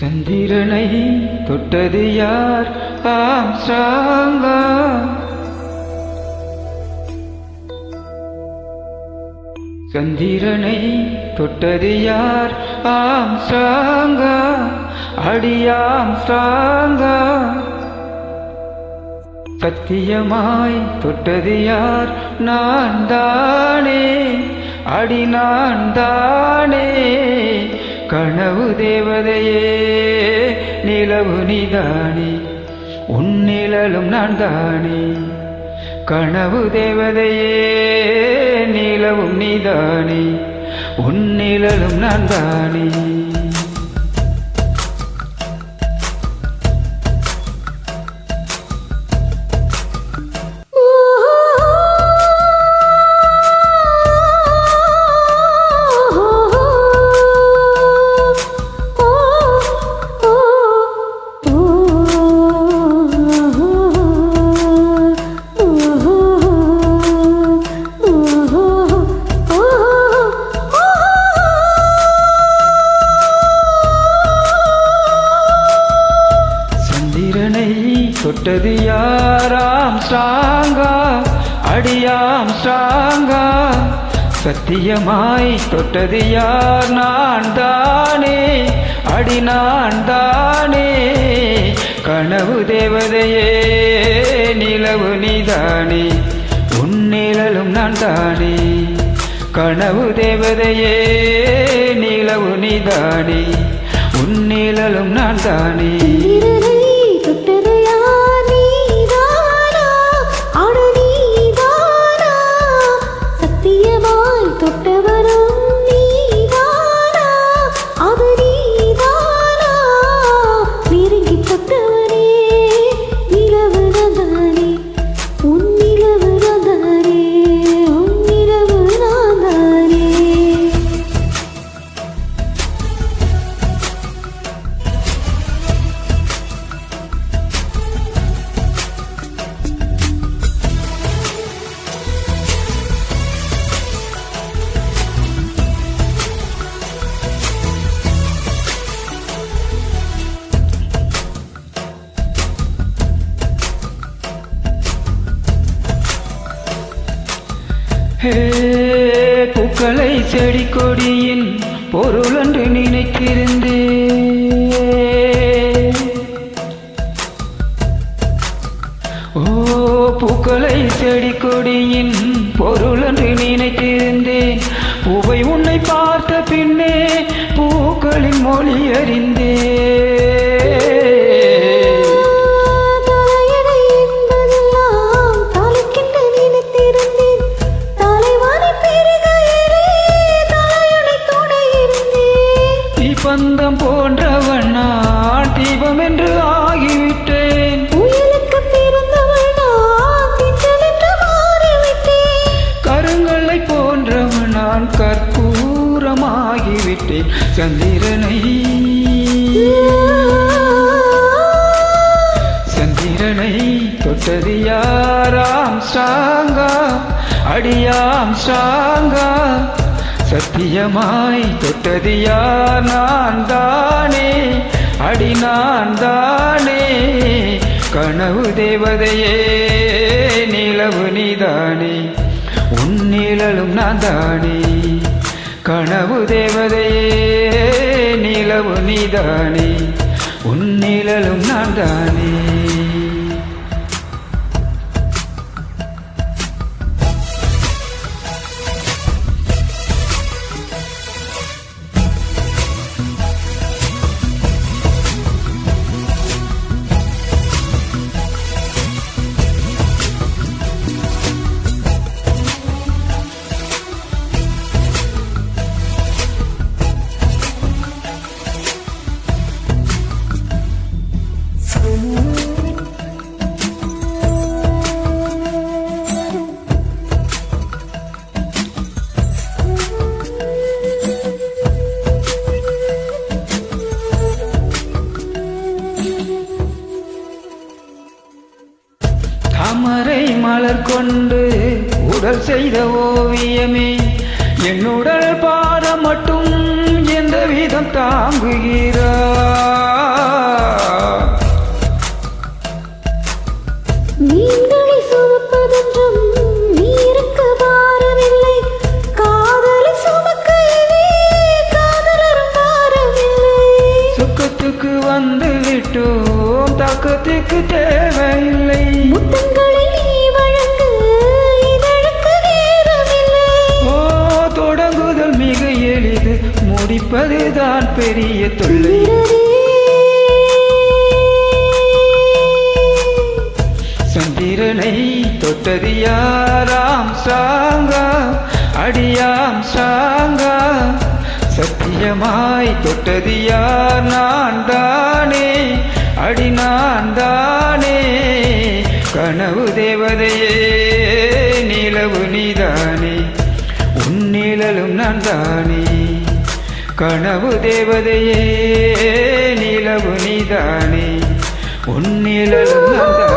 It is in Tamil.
சந்திரனை தொட்டது யார்? ஆம்ஸ்ட்ராங்கா? சந்திரனை தொட்டது யார்? ஆம்ஸ்ட்ராங்கா? அடி ஆம்ஸ்ட்ராங்கா? சத்தியமாய் தொட்டது யார்? நான் தானே, அடி நான் தானே. கனவு தேவதையே, நிலவு நீதானே, உன் நிழலும் நான் தானே. கனவு தேவதையே, நிலவும் நீதானே, உன் நிழலும் நான் தானே. தொட்டது யார்? ஆம்ஸ்ட்ராங்கா? அடி ஆம்ஸ்ட்ராங்கா? சத்தியமாய் தொட்டது யார்? நான் தானே, அடி நான் தானே. கனவு தேவதையே, நிலவு நீதானே, உன் நிழலும் நான் தானே. கனவு தேவதையே, நிலவு நீதானே, உன் நிழலும் நான் தானே. தொட்டது யார்? நீதானா? அட நீதானா? சத்தியமாய் தொட்டவரும் நீதானா? அது நீதானா? நெருங்கி தொட்டவரே, நிலவு நான்தானே, உன் நிலவு நான்தானே, உன் நிலவு நான்தானே. பூக்களை செடி கொடியின் பொருள் என்று நினைத்திருந்தே. ஓ, பூக்களை செடி கொடியின் பொருள் என்று நினைத்திருந்தேன். பூவை உன்னை பார்த்த பின்னே பூக்களின் மொழி அறிந்தே. பந்தம் போன்றவன் நான், தீபம் என்று ஆகிவிட்டேன். உயிருக்கு பிறந்தவன் நான், திங்கள் என்று மாறிவிட்டேன். கருங்கல்லை போன்றவன் நான், கற்பூரமாகிவிட்டேன். சந்திரனை தொட்டது யார்? ஆம்ஸ்ட்ராங்கா? அடி ஆம்ஸ்ட்ராங்கா? சத்தியமாய் தொட்டது யார்? நான் தானே, அடி நான் தானே. கனவு தேவதையே, நிலவு நீதானே, உன் நிழலும் நான் தானே. கனவு தேவதையே, நிலவு நீதானே, உன் நிழலும் நான் தானே. தாமரை மலர் கொண்டு உடல் செய்த ஓவியமே என் உடல் பாதம் மட்டும் எந்த விதம் தாங்குகிறார். நீங்களை சுமப்பதென்றும் நீருக்கு பாரமில்லை, காதலை சுமக்கையிலே காதலரும் பாரமில்லை. சுக்கத்துக்கு வந்து விட்டோம், தாக்கத்துக்கு தேவையில்லை. முத்தங்களை நீ வழங்கு, இதழுக்கு நேரமில்லை. ஓ, தொடங்குதல் மிக எளிது, முடிப்பதுதான் பெரிய தொல்லை. சந்திரனை தொட்டது யாராம் சாங்கா, அடியாம் சாங்கா. சத்தியமாய் தொட்டது யார்? நான் தானே, அடி நான் தானே. கனவு தேவதையே நிலவு நீதானே, உன் நிழலும் நான் தானே. கனவு தேவதையே நிலவு நீதானே, உன் நிழலும் நான் தானே.